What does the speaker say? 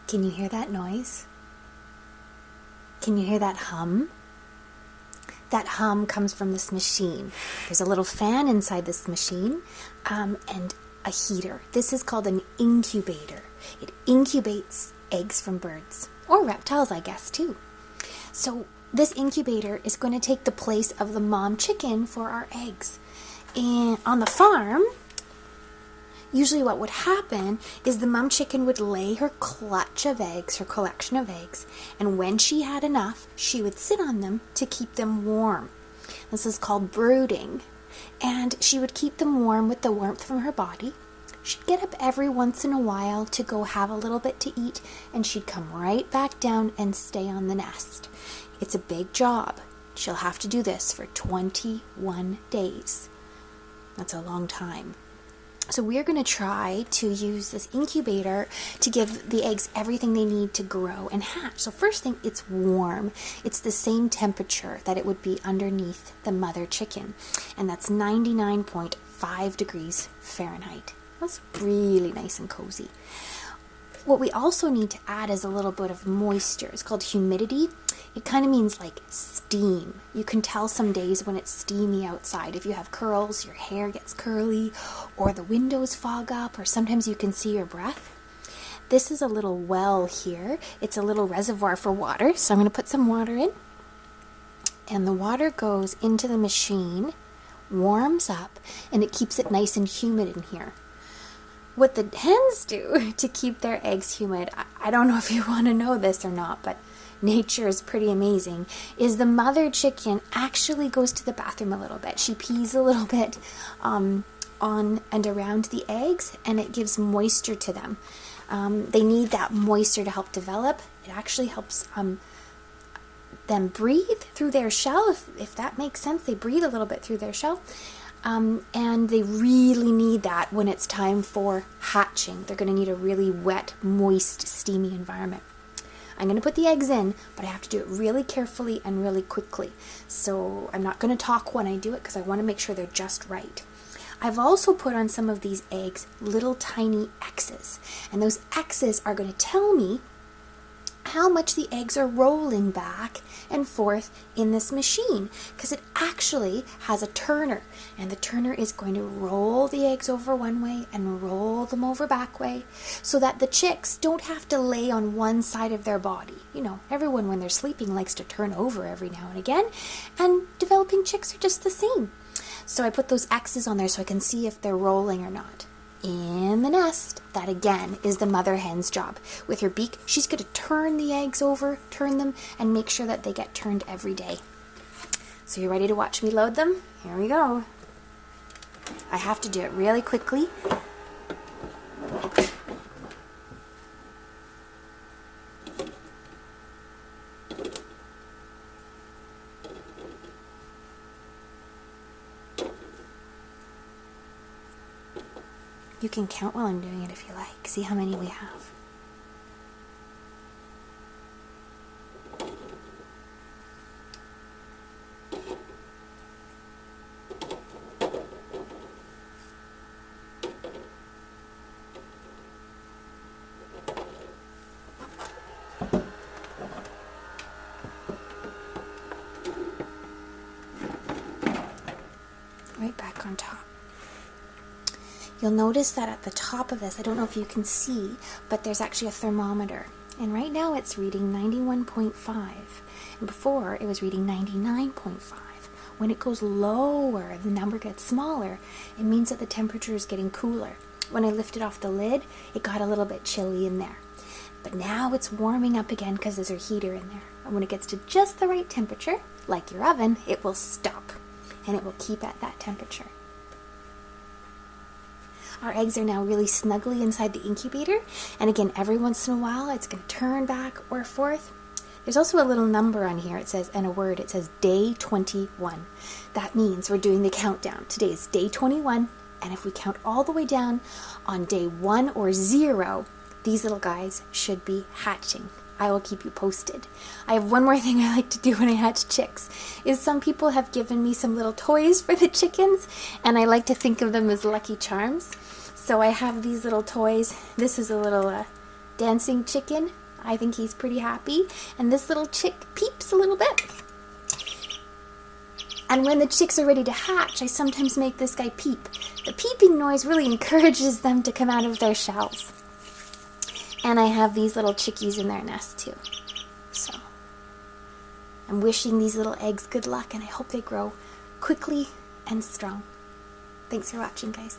Can you hear that noise? Can you hear that hum? That hum comes from this machine. There's a little fan inside this machine and a heater. This is called an incubator. It incubates eggs from birds, or reptiles, I guess, too. So this incubator is going to take the place of the mom chicken for our eggs. And on the farm, usually what would happen is the mom chicken would lay her clutch of eggs, her collection of eggs, and when she had enough, she would sit on them to keep them warm. This is called brooding. And she would keep them warm with the warmth from her body. She'd get up every once in a while to go have a little bit to eat, and she'd come right back down and stay on the nest. It's a big job. She'll have to do this for 21 days. That's a long time. So we're going to try to use this incubator to give the eggs everything they need to grow and hatch. So first thing, it's warm. It's the same temperature that it would be underneath the mother chicken. And that's 99.5 degrees Fahrenheit. That's really nice and cozy. What we also need to add is a little bit of moisture. It's called humidity. It kind of means like steam. You can tell some days when it's steamy outside. If you have curls, your hair gets curly, or the windows fog up, or sometimes you can see your breath. This is a little well here. It's a little reservoir for water. So I'm going to put some water in. And the water goes into the machine, warms up, and it keeps it nice and humid in here. What the hens do to keep their eggs humid, I don't know if you want to know this or not, but nature is pretty amazing, is the mother chicken actually goes to the bathroom a little bit. She pees a little bit on and around the eggs, and it gives moisture to them. They need that moisture to help develop. It actually helps them breathe through their shell, if that makes sense. They breathe a little bit through their shell. And they really need that when it's time for hatching. They're going to need a really wet, moist, steamy environment. I'm going to put the eggs in, but I have to do it really carefully and really quickly. So I'm not going to talk when I do it because I want to make sure they're just right. I've also put on some of these eggs little tiny X's. And those X's are going to tell me how much the eggs are rolling back and forth in this machine, because it actually has a turner, and the turner is going to roll the eggs over one way and roll them over back way so that the chicks don't have to lay on one side of their body. You know, everyone when they're sleeping likes to turn over every now and again, and developing chicks are just the same. So I put those X's on there so I can see if they're rolling or not. In the nest, that again is the mother hen's job. With her beak, she's going to turn the eggs over, turn them, and make sure that they get turned every day. So you ready to watch me load them? Here we go. I have to do it really quickly. You can count while I'm doing it if you like. See how many we have. Right back on top. You'll notice that at the top of this, I don't know if you can see, but there's actually a thermometer. And right now it's reading 91.5. And before it was reading 99.5. When it goes lower, the number gets smaller. It means that the temperature is getting cooler. When I lifted off the lid, it got a little bit chilly in there. But now it's warming up again because there's a heater in there. And when it gets to just the right temperature, like your oven, it will stop. And it will keep at that temperature. Our eggs are now really snugly inside the incubator, and again, every once in a while, it's going to turn back or forth. There's also a little number on here, it says, and a word, it says day 21. That means we're doing the countdown. Today is day 21, and if we count all the way down on day 1 or 0, these little guys should be hatching. I will keep you posted. I have one more thing I like to do when I hatch chicks, is some people have given me some little toys for the chickens, and I like to think of them as Lucky Charms. So I have these little toys. This is a little dancing chicken. I think he's pretty happy. And this little chick peeps a little bit. And when the chicks are ready to hatch, I sometimes make this guy peep. The peeping noise really encourages them to come out of their shells. And I have these little chickies in their nest too. So I'm wishing these little eggs good luck, and I hope they grow quickly and strong. Thanks for watching, guys.